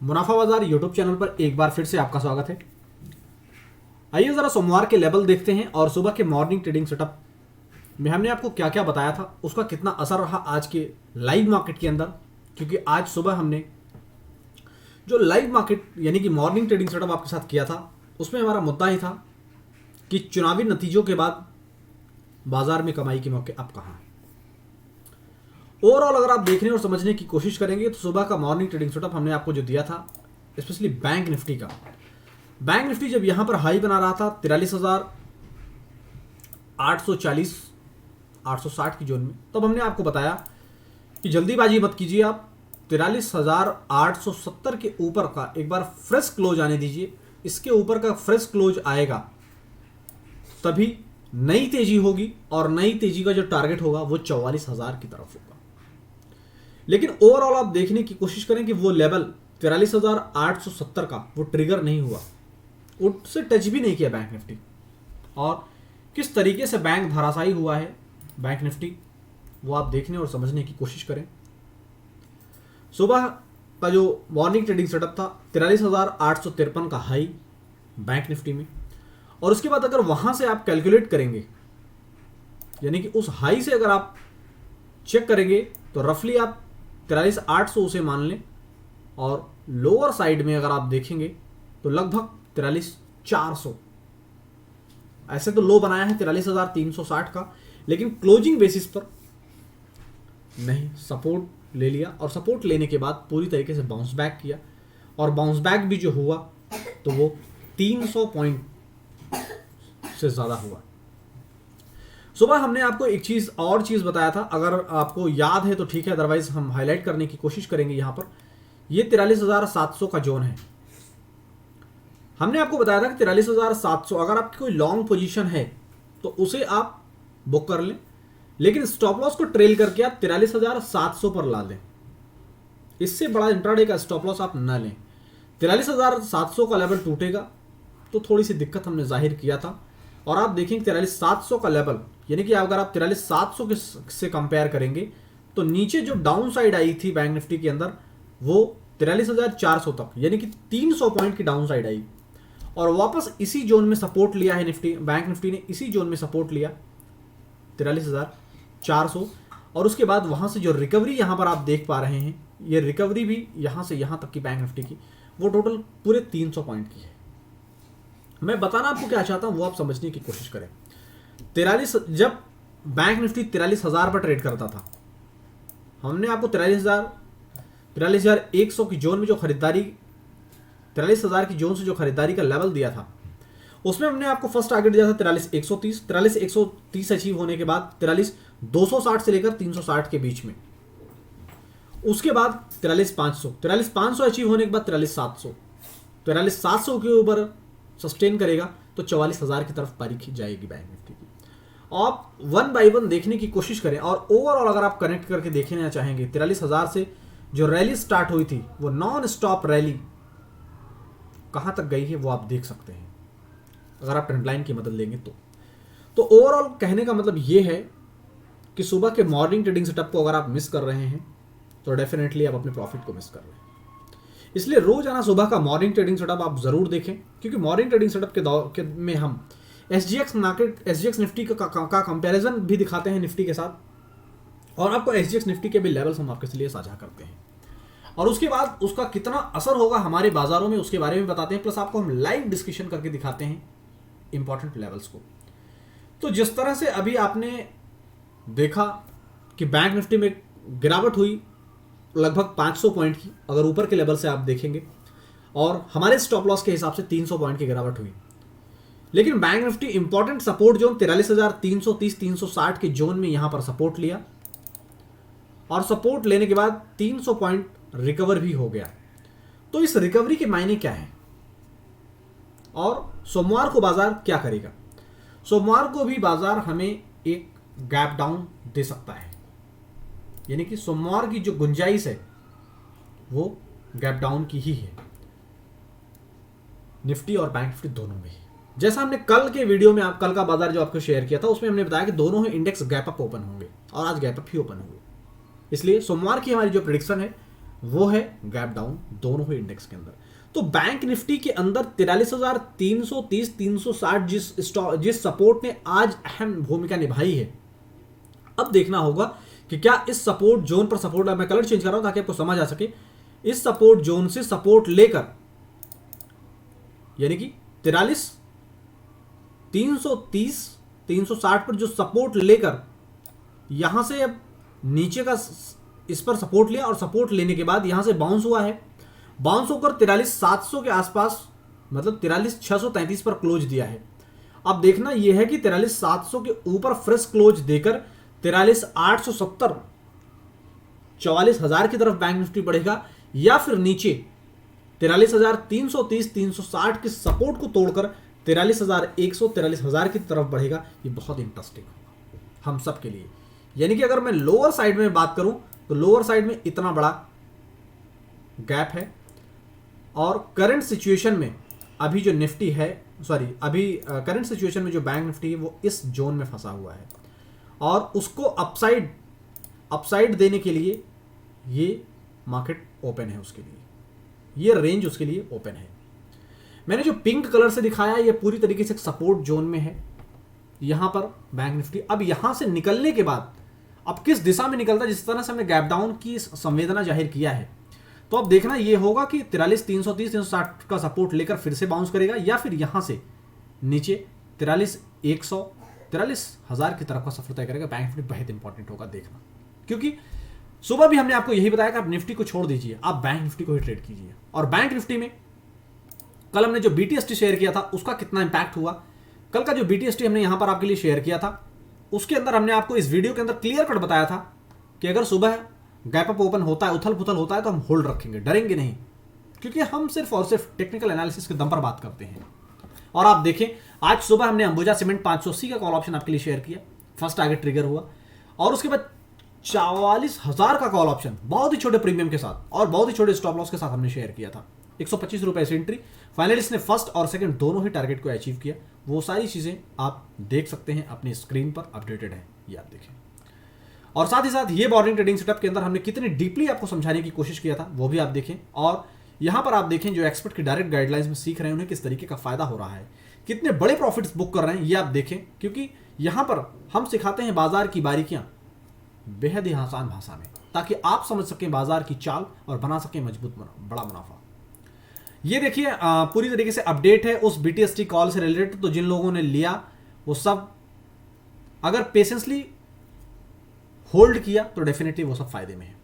मुनाफा बाजार YouTube channel पर एक बार फिर से आपका स्वागत है। आइए जरा सोमवार के लेवल देखते हैं और सुबह के मॉर्निंग ट्रेडिंग सेटअप में हमने आपको क्या क्या बताया था, उसका कितना असर रहा आज के लाइव मार्केट के अंदर। क्योंकि आज सुबह हमने जो लाइव मार्केट यानी कि मॉर्निंग ट्रेडिंग सेटअप आपके साथ किया था, उसमें हमारा मुद्दा ही था कि चुनावी नतीजों के बाद बाजार में कमाई के मौके अब कहाँ हैं। ओवरऑल अगर आप देखने और समझने की कोशिश करेंगे तो सुबह का मॉर्निंग ट्रेडिंग सेटअप हमने आपको जो दिया था, स्पेशली बैंक निफ्टी का, बैंक निफ्टी जब यहां पर हाई बना रहा था 43,840 860 की जोन में, तब हमने आपको बताया कि जल्दीबाजी मत कीजिए, आप 43,870 के ऊपर का एक बार फ्रेश क्लोज आने दीजिए। इसके ऊपर का फ्रेश क्लोज आएगा तभी नई तेजी होगी और नई तेजी का जो टारगेट होगा वो 44,000 की तरफ होगा। लेकिन ओवरऑल आप देखने की कोशिश करें कि वो लेवल 43,870 का वो ट्रिगर नहीं हुआ, उससे टच भी नहीं किया बैंक निफ्टी। और किस तरीके से बैंक धराशायी हुआ है बैंक निफ्टी, वो आप देखने और समझने की कोशिश करें। सुबह का जो मॉर्निंग ट्रेडिंग सेटअप था 43,853 का हाई बैंक निफ्टी में, और उसके बाद अगर वहां से आप कैलकुलेट करेंगे, यानी कि उस हाई से अगर आप चेक करेंगे तो रफली आप 43,800 उसे मान लें, और लोअर साइड में अगर आप देखेंगे तो लगभग 43,400। ऐसे तो लो बनाया है 43,360 का, लेकिन क्लोजिंग बेसिस पर नहीं, सपोर्ट ले लिया और सपोर्ट लेने के बाद पूरी तरीके से बाउंस बैक किया, और बाउंस बैक भी जो हुआ तो वो 300 पॉइंट से ज़्यादा हुआ। सुबह हमने आपको एक चीज़ और चीज़ बताया था, अगर आपको याद है तो ठीक है, अदरवाइज हम हाईलाइट करने की कोशिश करेंगे। यहाँ पर ये 43,700 का जोन है। हमने आपको बताया था कि 43,700 अगर आपकी कोई लॉन्ग पोजीशन है तो उसे आप बुक कर लें, लेकिन स्टॉप लॉस को ट्रेल करके आप 43,700 पर ला लें। इससे बड़ा इंट्राडे का स्टॉप लॉस आप न लें। 43,700 का लेवल टूटेगा तो थोड़ी सी दिक्कत हमने जाहिर किया था, और आप देखेंगे 43,700 का लेवल, यानी कि अगर आप 43,700 से कंपेयर करेंगे तो नीचे जो डाउन साइड आई थी बैंक निफ्टी के अंदर वो 43,400 तक, यानी कि 300 पॉइंट की डाउन साइड आई, और वापस इसी जोन में सपोर्ट लिया है निफ्टी, बैंक निफ्टी ने इसी जोन में सपोर्ट लिया 43,400, और उसके बाद वहां से जो रिकवरी यहां पर आप देख पा रहे हैं, ये रिकवरी भी यहां से यहां तक की बैंक निफ्टी की वो टोटल पूरे 300 पॉइंट की है। मैं बताना आपको क्या चाहता हूं वो आप समझने की कोशिश करें। 43 जब बैंक निफ्टी 43,000 पर ट्रेड करता था, हमने आपको 43,100 की जोन में जो खरीदारी, 43,000 की जोन से जो खरीदारी का लेवल दिया था, उसमें हमने आपको फर्स्ट टारगेट दिया था 43,130। 43,130 अचीव होने के बाद 43,260 से लेकर 360 के बीच में, उसके बाद 43,500 अचीव होने के बाद 43,700 के ऊपर सस्टेन करेगा तो 44,000 की तरफ पारी जाएगी बैंक निफ्टी की। आप वन बाय वन देखने की कोशिश करें, और ओवरऑल अगर आप कनेक्ट करके देखना चाहेंगे 43,000 से जो रैली स्टार्ट हुई थी वो नॉन स्टॉप रैली कहां तक गई है वो आप देख सकते हैं अगर आप ट्रेंड लाइन की मदद लेंगे तो ओवरऑल कहने का मतलब ये है कि सुबह के मॉर्निंग ट्रेडिंग सेटअप को अगर आप मिस कर रहे हैं तो डेफिनेटली आप अपने प्रॉफिट को मिस कर रहे हैं। इसलिए रोजाना सुबह का मॉर्निंग ट्रेडिंग सेटअप आप जरूर देखें, क्योंकि मॉर्निंग ट्रेडिंग सेटअप में हम SGX मार्केट, SGX निफ्टी का कंपैरिजन भी दिखाते हैं निफ्टी के साथ, और आपको SGX निफ्टी के भी लेवल्स हम आपके लिए साझा करते हैं, और उसके बाद उसका कितना असर होगा हमारे बाजारों में उसके बारे में बताते हैं, प्लस आपको हम लाइव डिस्कशन करके दिखाते हैं इंपॉर्टेंट लेवल्स को। तो जिस तरह से अभी आपने देखा कि बैंक निफ्टी में गिरावट हुई लगभग 500 पॉइंट की, अगर ऊपर के लेवल से आप देखेंगे, और हमारे स्टॉप लॉस के हिसाब से 300 पॉइंट की गिरावट हुई, लेकिन bank Nifty important support zone 43,330 360 के जोन में यहां पर सपोर्ट लिया, और सपोर्ट लेने के बाद 300 पॉइंट रिकवर भी हो गया। तो इस रिकवरी के मायने क्या है, और सोमवार को बाजार क्या करेगा? सोमवार को भी बाजार हमें एक गैप डाउन दे सकता है, यानी कि सोमवार की जो गुंजाइश है वो गैप डाउन की ही है, निफ्टी और बैंक निफ्टी दोनों में ही। जैसा हमने कल के वीडियो में कल का बाजार जो आपको शेयर किया था उसमें हमने बताया कि दोनों ही इंडेक्स गैप अप ओपन होंगे, और आज गैप अप ही ओपन हुए। इसलिए सोमवार की हमारी जो प्रेडिक्शन है वो है गैप डाउन दोनों ही इंडेक्स के अंदर। तो बैंक निफ्टी के अंदर 43,330 360 जिस सपोर्ट ने आज अहम भूमिका निभाई है, अब देखना होगा कि क्या इस सपोर्ट जोन पर सपोर्ट, मैं कलर चेंज कर रहा हूं ताकि आपको समझ आ सके, इस सपोर्ट जोन से सपोर्ट लेकर यानी कि 43,330 360 पर जो सपोर्ट लेकर यहां से अब नीचे का इस पर सपोर्ट लिया और सपोर्ट लेने के बाद यहां से बाउंस हुआ है, बाउंस होकर 43,700 के आसपास मतलब 43,633 पर क्लोज दिया है। अब देखना यह है कि 43,700 के ऊपर फ्रेश क्लोज देकर 43,870 44,000 की तरफ बैंक निफ्टी बढ़ेगा या फिर नीचे 43,330 360 के सपोर्ट को तोड़कर 43,100 43,000 की तरफ बढ़ेगा। ये बहुत इंटरेस्टिंग होगा हम सब के लिए। यानी कि अगर मैं लोअर साइड में बात करूं तो लोअर साइड में इतना बड़ा गैप है और करंट सिचुएशन में अभी जो निफ्टी है, अभी करंट सिचुएशन में जो बैंक निफ्टी है वो इस जोन में फंसा हुआ है और उसको अपसाइड देने के लिए ये मार्केट ओपन है, उसके लिए ये रेंज उसके लिए ओपन है। मैंने जो पिंक कलर से दिखाया ये पूरी तरीके से सपोर्ट जोन में है यहां पर बैंक निफ्टी। अब यहां से निकलने के बाद अब किस दिशा में निकलता है, जिस तरह से हमने गैप डाउन की संवेदना जाहिर किया है, तो अब देखना यह होगा कि 43,330 360 का सपोर्ट लेकर फिर से बाउंस करेगा या फिर यहां से नीचे 43,100 43,000 की तरफ का सफर तय करेगा। बैंक निफ्टी बहुत इंपॉर्टेंट होगा देखना, क्योंकि सुबह भी हमने आपको यही बताया कि आप निफ्टी को छोड़ दीजिए, आप बैंक निफ्टी को ही ट्रेड कीजिए। और बैंक निफ्टी में कल हमने जो BTST शेयर किया था उसका कितना इंपैक्ट हुआ, कल का जो BTST हमने यहां पर आपके लिए शेयर किया था उसके अंदर हमने आपको इस वीडियो के अंदर क्लियर कट बताया था कि अगर सुबह गैप अप ओपन होता है, उथल पुथल होता है, तो हम होल्ड रखेंगे, डरेंगे नहीं, क्योंकि हम सिर्फ और सिर्फ टेक्निकल एनालिसिस के दम पर बात करते हैं। और आप देखें आज सुबह हमने अंबुजा सीमेंट 580 का कॉल ऑप्शन आपके लिए शेयर किया, फर्स्ट टारगेट ट्रिगर हुआ और उसके बाद 44,000 का कॉल ऑप्शन बहुत ही छोटे प्रीमियम के साथ और बहुत ही छोटे स्टॉप लॉस के साथ हमने शेयर किया था। 125 रुपए से एंट्री, फाइनली इसने फर्स्ट और सेकंड दोनों ही टारगेट को अचीव किया। वो सारी चीजें आप देख सकते हैं अपनी स्क्रीन पर, अपडेटेड है, ये आप देखें। और साथ ही साथ ये बॉर्डिंग ट्रेडिंग सेटअप के अंदर हमने कितनी डीपली आपको समझाने की कोशिश किया था वो भी आप देखें। और यहां पर आप देखें जो एक्सपर्ट की डायरेक्ट गाइडलाइंस में सीख रहे हैं उन्हें किस तरीके का फायदा हो रहा है, कितने बड़े प्रॉफिट्स बुक कर रहे हैं, ये आप देखें, क्योंकि यहां पर हम सिखाते हैं बाजार की बारीकियां बेहद ही आसान भाषा में, ताकि आप समझ सकें बाजार की चाल और बना सकें मजबूत बड़ा मुनाफा। ये देखिए पूरी तरीके से अपडेट है उस BTST कॉल से रिलेटेड। तो जिन लोगों ने लिया वो सब अगर पेशेंसली होल्ड किया तो डेफिनेटली वो सब फायदे में है।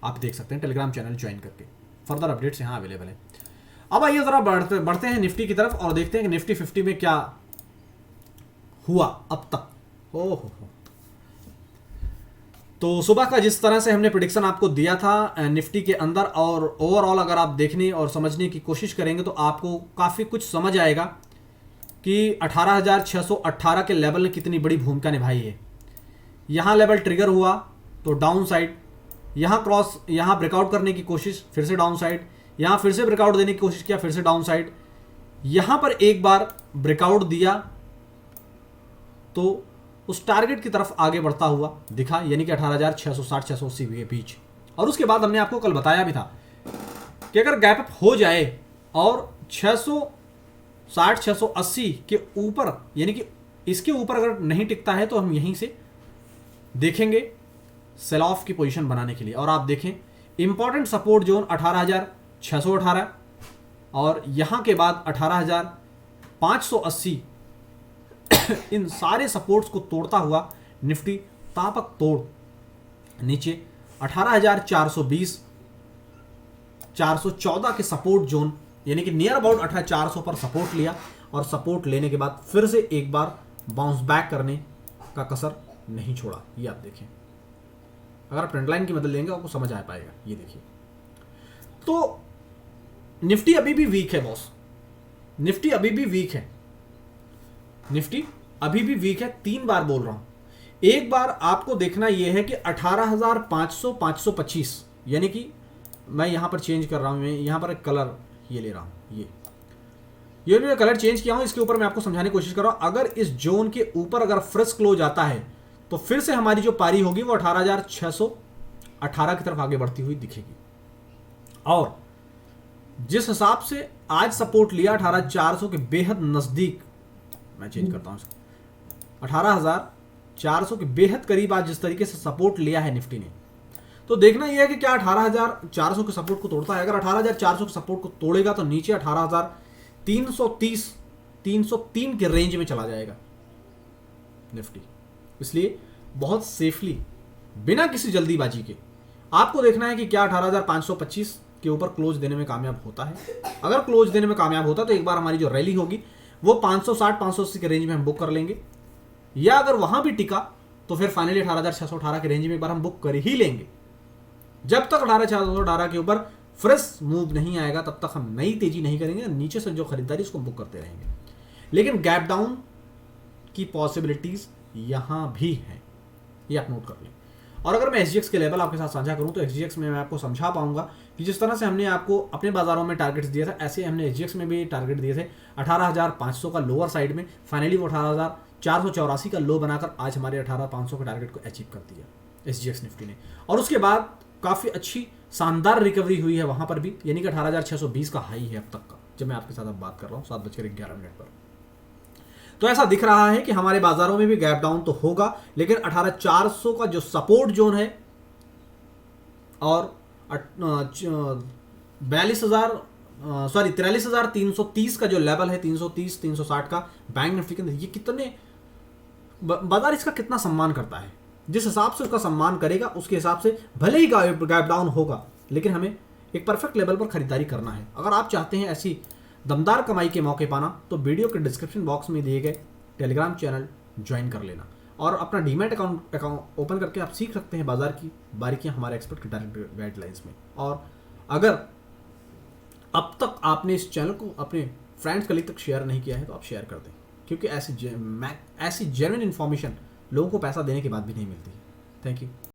आप देख सकते हैं टेलीग्राम चैनल ज्वाइन करके, फर्दर अपडेट्स यहां अवेलेबल है। अब आइए जरा बढ़ते हैं निफ्टी की तरफ और देखते हैं कि निफ्टी 50 में क्या हुआ अब तक। हो तो सुबह का जिस तरह से हमने प्रेडिक्शन आपको दिया था निफ्टी के अंदर, और ओवरऑल अगर आप देखने और समझने की कोशिश करेंगे तो आपको काफ़ी कुछ समझ आएगा कि 18,618 के लेवल ने कितनी बड़ी भूमिका निभाई है। यहाँ लेवल ट्रिगर हुआ तो डाउन साइड, यहाँ क्रॉस, यहाँ ब्रेकआउट करने की कोशिश, फिर से डाउन साइड, यहाँ फिर से ब्रेकआउट देने की कोशिश किया, फिर से डाउन साइड, यहाँ पर एक बार ब्रेकआउट दिया तो उस टारगेट की तरफ आगे बढ़ता हुआ दिखा, यानी कि 18,660 680 के बीच। और उसके बाद हमने आपको कल बताया भी था कि अगर गैप अप हो जाए और 660 680 के ऊपर, यानी कि इसके ऊपर अगर नहीं टिकता है तो हम यहीं से देखेंगे सेल ऑफ की पोजीशन बनाने के लिए। और आप देखें इंपॉर्टेंट सपोर्ट जोन 18,618 और यहां के बाद 18,580 इन सारे सपोर्ट्स को तोड़ता हुआ निफ्टी तापक तोड़ नीचे 18,420 414 के सपोर्ट जोन, यानी कि नियर अबाउट 18,400 पर सपोर्ट लिया और सपोर्ट लेने के बाद फिर से एक बार बाउंस बैक करने का कसर नहीं छोड़ा। ये आप देखें, अगर आप ट्रेंड लाइन की मदद लेंगे आपको समझ आ पाएगा। ये देखिए, तो निफ्टी अभी भी वीक है बॉस, निफ्टी अभी भी वीक है, निफ्टी अभी भी वीक है। 3 बार बोल रहा हूं, एक बार आपको देखना यह है कि 18,500 525, यानी कि मैं यहां पर चेंज कर रहा हूं, मैं यहां पर एक कलर ये ले रहा हूं, ये मैं कलर चेंज किया हूं, इसके ऊपर मैं आपको समझाने की कोशिश कर रहा हूं। अगर इस जोन के ऊपर अगर फ्रेश क्लोज आता है तो फिर से हमारी जो पारी होगी वो 18,618 की तरफ आगे बढ़ती हुई दिखेगी। और जिस हिसाब से आज सपोर्ट लिया 18,400 के बेहद नजदीक, मैं चेंज करता हूं इसको, 18,400 के बेहद करीब आज जिस तरीके से सपोर्ट लिया है निफ्टी ने, तो देखना यह है कि क्या 18,400 के सपोर्ट को तोड़ता है। अगर 18,400 के सपोर्ट को तोड़ेगा तो नीचे 18,330 303 के रेंज में चला जाएगा निफ्टी। इसलिए बहुत सेफली, बिना किसी जल्दीबाजी के आपको देखना है कि क्या 18,525 के ऊपर क्लोज देने में कामयाब होता है। अगर क्लोज देने में कामयाब होता तो एक बार हमारी जो रैली होगी वो 560-580 के रेंज में हम बुक कर लेंगे, या अगर वहां भी टिका तो फिर फाइनली 18,618 के रेंज में एक बार हम बुक कर ही लेंगे। जब तक 18,618 के ऊपर फ्रेश मूव नहीं आएगा तब तक हम नई तेजी नहीं करेंगे, नीचे से जो खरीदारी उसको बुक करते रहेंगे। लेकिन गैप डाउन की पॉसिबिलिटीज यहां भी है, ये आप नोट कर लें। और अगर मैं एसजीएक्स के लेवल आपके साथ साझा करूं तो एसजीएक्स में मैं आपको समझा पाऊंगा कि जिस तरह से हमने आपको अपने बाजारों में टारगेट्स दिए थे, ऐसे हमने एसजीएक्स में भी टारगेट दिए थे 18,500 का लोअर साइड में। फाइनली वो 18,484 का लो बनाकर आज हमारे 18,500 के टारगेट को अचीव कर दिया एसजीएक्स निफ्टी ने। और उसके बाद काफ़ी अच्छी शानदार रिकवरी हुई है वहां पर भी, यानी कि 18,620 का हाई है अब तक का, जब मैं आपके साथ अब बात कर रहा हूँ 7:11 पर। तो ऐसा दिख रहा है कि हमारे बाजारों में भी गैप डाउन तो होगा, लेकिन 18,400 का जो सपोर्ट जोन है और 43,330 का जो लेवल है, 330-360 का बैंक निफ्टी के अंदर, ये कितने बाजार इसका कितना सम्मान करता है। जिस हिसाब से उसका सम्मान करेगा उसके हिसाब से भले ही गैप डाउन होगा, लेकिन हमें एक परफेक्ट लेवल पर खरीदारी करना है। अगर आप चाहते हैं ऐसी दमदार कमाई के मौके पाना तो वीडियो के डिस्क्रिप्शन बॉक्स में दिए गए टेलीग्राम चैनल ज्वाइन कर लेना और अपना डीमैट अकाउंट ओपन करके आप सीख सकते हैं बाजार की बारीकियां हमारे एक्सपर्ट के डायरेक्ट गाइडलाइंस में। और अगर अब तक आपने इस चैनल को अपने फ्रेंड्स कलीग तक शेयर नहीं किया है तो आप शेयर कर दें, क्योंकि ऐसी जेन्युइन इन्फॉर्मेशन लोगों को पैसा देने के बाद भी नहीं मिलती है। Thank you.